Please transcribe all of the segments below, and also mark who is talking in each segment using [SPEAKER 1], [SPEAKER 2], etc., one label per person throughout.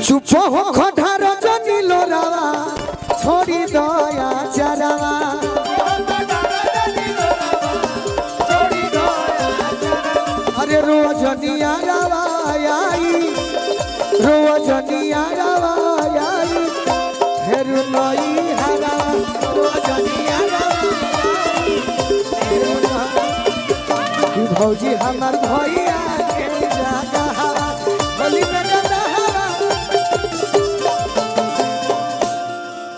[SPEAKER 1] चुप हो खधार जनी लोरावा छोड़ी दया चरावा अरे रोजनिया रावा आई रोजनिया रावा आई फिर नई हरा रोजनिया रावा भौजी हमार भैया के जागा बोली में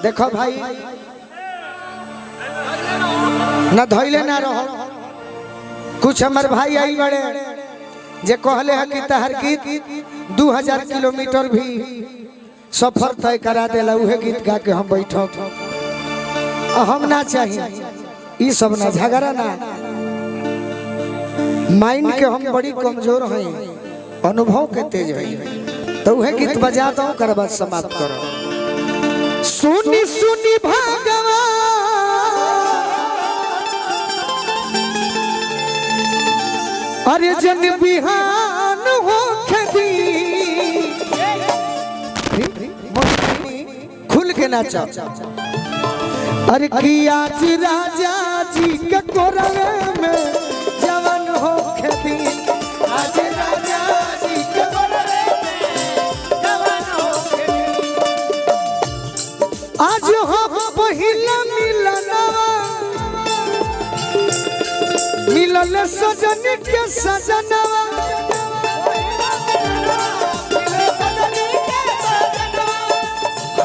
[SPEAKER 1] देखो भाई न धैले ना रहो कुछ हमार भाई आई बड़े जे कहले है कि तहर गीत 2000 किलोमीटर भी सफर तय करा देला उहे गीत गा के हम बैठो हम ना चाहिए ई सब ना झगड़ा ना माइंड के हम बड़ी कमजोर हैं अनुभव के तेज हैं तो उहे गीत बजा दो कर बाद समाप्त करो। सुनी सुनी भगवान अरे जन बिहान हो खदी खुल के नाचा अरे कि आज राजा जी के कोरवे में जवान हो खदी आज राजा जी के कोरवे में जवान हो खदी आज हम पहिला मिलन सजन के सजनवा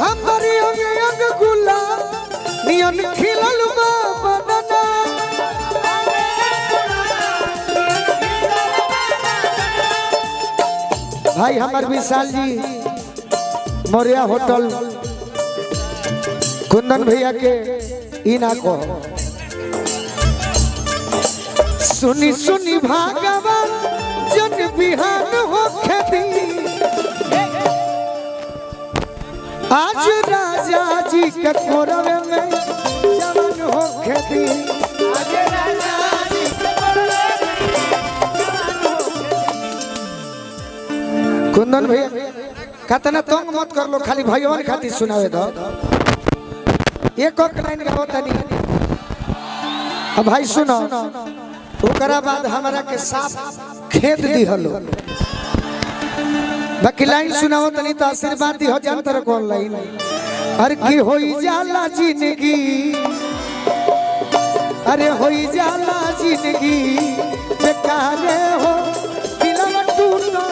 [SPEAKER 1] हमारी अंग अंग गुलाब नियन खिलल बा बदना भाई हमार विशाल जी मौर्या होटल कुंदन भैया के इना को सुनी सुनी भागवान जन बिहान हो खेती आज राजा जी के कोरवे में जवान हो खेती आज राजा जी के कोरवे में जवान हो खेती। कुंदन भैया कतना तंग मत कर लो खाली भगवान खातिर सुनावे दो एक लाइन गाओ तनी अब भाई सुनो ओकरा बाद हमारा के साफ खेत दिहलो बाकी लाइन सुनाओ तनी तो आशीर्वाद दी हो जान तर कौन लाइन अरे की होई जाला जिंदगी अरे होई जाला जिंदगी बेकार हो दिलवा टूटल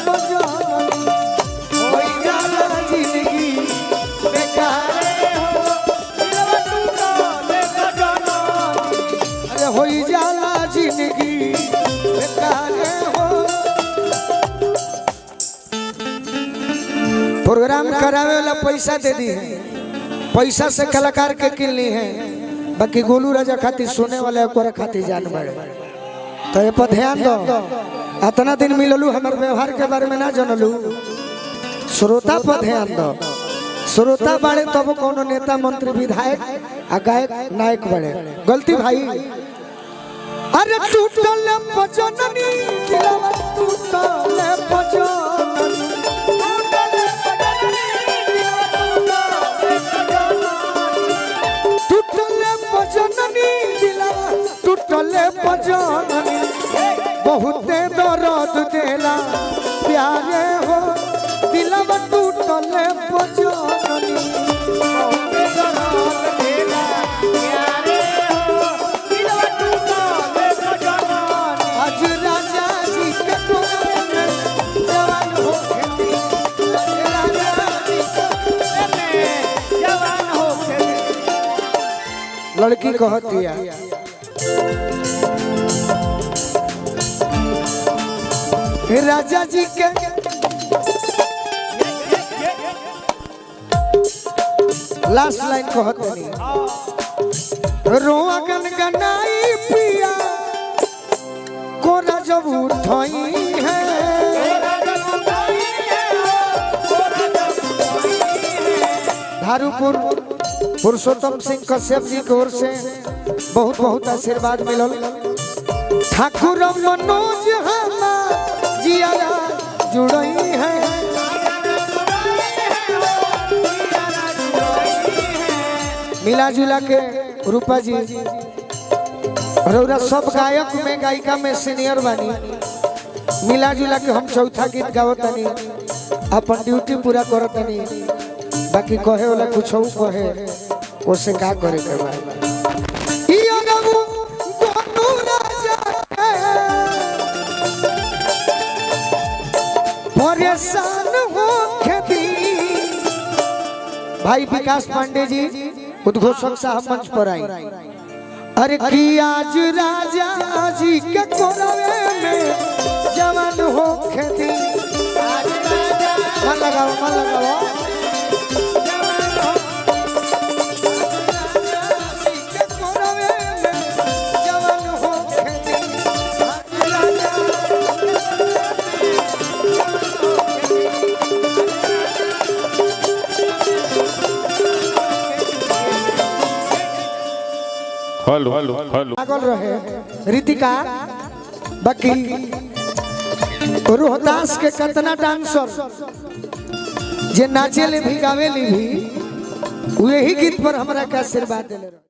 [SPEAKER 1] बजान होई जाला जिंदगी बेकार होई जाला जिंदगी बेकार हो प्रोग्राम करावे वाला पैसा दे दी है पैसा से कलाकार के किलनी है बाकी गोलू राजा खातिर सुने वाले ओकरा खातिर जान बड़े तो ये पर ध्यान दो इतना दिन मिललू हमारे व्यवहार के बारे में ना जानलू श्रोता पर ध्यान दो श्रोता बड़े तब कोनो नेता मंत्री विधायक आ गायक नायक बड़े गलती भाई अरे टूटल पजननी दिलवा टूटल पजननी टूटल पजननी दिलवा टूटल पजननी बहुत दर्द देला प्यारे हो दिलवा टूटल पजननी लड़की कहती है राजा जी के लास्ट लाइन कहते नहीं रोआ गनगनाई पिया कोरा जब उठाई है धारूपुर पुरुषोत्तम सिंह कश्यप जी की ओर से बहुत बहुत आशीर्वाद मिलल। ठाकुर मनोज जिया जुड़ई है। मिला जुला के रूपा जी रौरा सब गायक में गायिका में सीनियर बानी, मिला जुला के हम चौथा गीत गावतनी, अपन ड्यूटी पूरा करतनी। बाकी कहे वाला कुछ कहे उसे का करे के बा। परेशान हो खेती भाई विकास पांडे जी उद्घोषक साहब मंच पर आई। अरे कि आज राजा जी के कोरवे में जवान हो खेती। मन लगाओ मन लगाओ।
[SPEAKER 2] हेलो हेलो हेलो
[SPEAKER 1] पागल रहे रितिका। बाकी रोहतास के कितना डांसर जे नाचे ले भी गावे ली भी वही गीत पर हमरा का आशीर्वाद दिले।